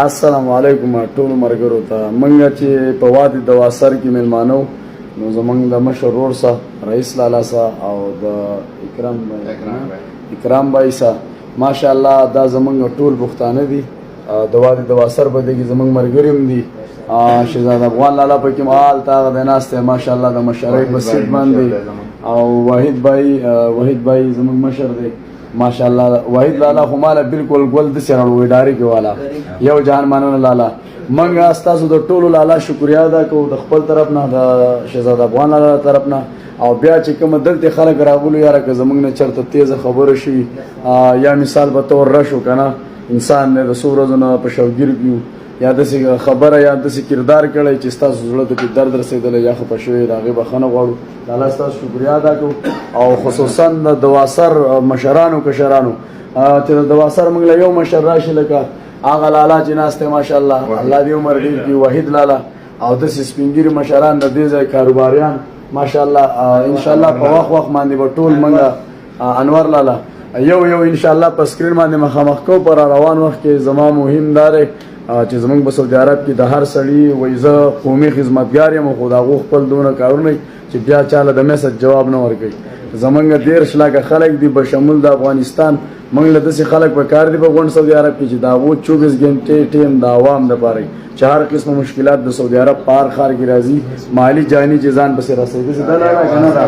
السلام علیکم ټول مرګرو ته. منګه چې په وادي د واسر کې ملمانو نو زمونږ د مشر ورور سره رئیس لالا سره او د اکرام بای سره ماشاءالله دا زمونږ ټول پښتانه دي د وادي د واسر په دې کې زمونږ مرګري هم دي. شهزاد افغان لالا پکې مال تا د ناسته ماشاءالله د مشرۍ بسیط باندې او وحید بای زمونږ مشر دی ماشاءالله. وحید لالا خو مالا بالکل ګل د سره وډاري کې والا یو جان مانونه لالا. منګه تاسو د ټولو لالا شکریا ادا کوو د خپل طرف نه د شهزاد افغان لالا طرف نه او بیا چې کوم دلته خلک راغلو یاره که زمونږ نه چرته تیزه خبره شي یا مثال به طور راشو کنه انسان نه د څو ورځو نه په شوګیر کیو یا داسې خبره یا داسې کردار کړی چې ستاسو زړه ته درد رسېدلی یا خفه شوی د هغې بخښنه غواړو. لالا ستاسو شکریا ادا کوو او خصوصا د دواسر مشرانو کشرانو چې د دواسر موږ له یو مشر راشي لکه هغه لالا چې ناست دی ماشاءالله الله دې عمر ډېر کړي وحید لالا او داسې سپین ږیري مشران د دې ځای کاروباریان ماشاءالله انشاءالله په وخت باندې به ټول موږ انور لالا یو انشاءالله په سکرین باندې مخامخ کوو. پر روان وخت کې زما مهم دا دی چې زمونږ په سعودي عرب کې د هر سړي وایي زه قومي خدمتګار یم خو د هغو خپل دونه کارونه چې بیا چاله د میسج جواب نه ورکوي. زمونږ 13 لاکه خلک دي بشمول د افغانستان. موږ له داسې خلک په کار دي په غونډ سعودي عرب کې چې د هغو 24 غنټې ټیم د عوام دپاره چې هر قسمه مشکلات د سعودي عرب په هر ښار کې راځي مالي جاني چې ځان پسې رسوي داسې دا لاره که نه ده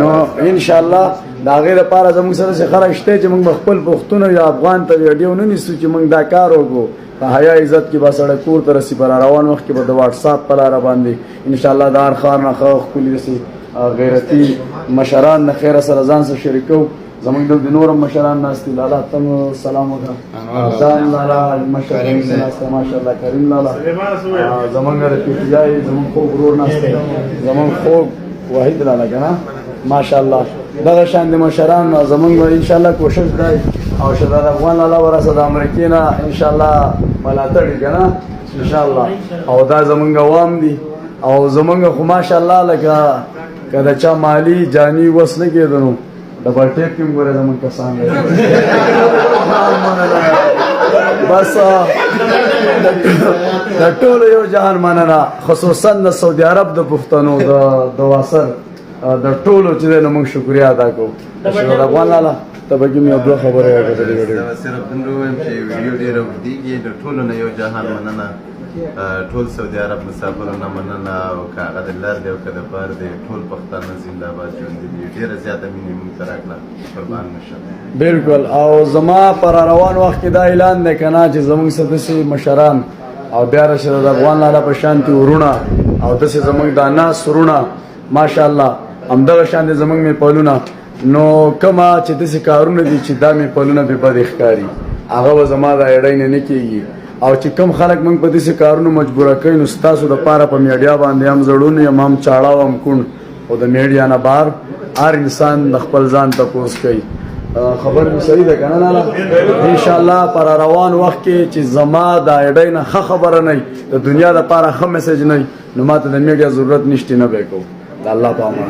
نو انشاءالله د هغې دپاره زموږ سره داسې خلک شته چې موږ به خپل پښتون یا افغان ته ویډیو نه نیسو چې موږ دا کار وکړو په حیا عزت کې به سړی کور ته رسي. پر روان وخت کې به د واټساپ په لاره باندې انشاءالله د هر ښار نه ښه ښکلي داسې غیرتي مشران د خیره سره ځان سره شریکو. زمونږ دلته نور هم مشران ناست دي. لالا ته مو سلام وکړه. ځان لالا مشر ناست دی ماشاءالله. کریم لالا زمونږ د پي ټي آی زمونږ خوږ ورور ناست دی زمونږ خوږ وحید لالا که نه ماشاءالله. دغه شان د مشران زمونږ به انشاءالله کوشش دی او شهزاد افغان لالا ورسه د امریکې نه انشاءالله ملاتړ یې که نه انشاءالله. او دا زمونږ عوام دي او زمونږ خو ماشاءالله لکه که د چا مالي جاني وس نه کېده نو د بټیپ کې هم ګوره زمونږ کسان دی بس د ټولو یو جهان مننه خصوصا د سعودي عرب د پښتنو د واسر د ټولو چې دی نو موږ شکریا ادا کوو. شهزاد افغان لالا ته به کوم یو دوه خبرې وکړې. صرف دومره وایم چې ویډیو ډېره اوږدېږي د ټولو نه یو جهان مننه ټول سعودي عرب مسافرونه مننه او که هغه د لر دی او که د بر دی ټول پښتانه زنده‌باد ژوندي دي. ډېره زیاته مینې موږ ته راکړه قربان مشه. بالکل او زما پر روان وخت کې دا اعلان دی که نه چې زموږ څه داسې مشران او بیا د شهزاد افغان لالا په شانتې ورونه او داسې زموږ دا ناست ورونه ماشاءالله همدغه شان دي زموږ میپلونه نو کومه چې داسې کارونه دي چې دا میپلونه بې بد ښکاري هغه به زما د ایډۍ نه نه کېږي. او چې کوم خلک موږ په داسې کارونو مجبوره کوي نو ستاسو دپاره په میډیا باندې هم زړون یم هم چاړه او هم کوڼ خو د میډیا نه بهر هر انسان د خپل ځان تپوس کوي. خبر مې صحیح ده که نه لالا؟ انشاءالله پر روان وخت کې چې زما د ایډۍ نه ښه خبره نه د دنیا دپاره ښه میسج نه نو ما ته د میډیا ضرورت نشته نه به یې کوو. د الله په امان.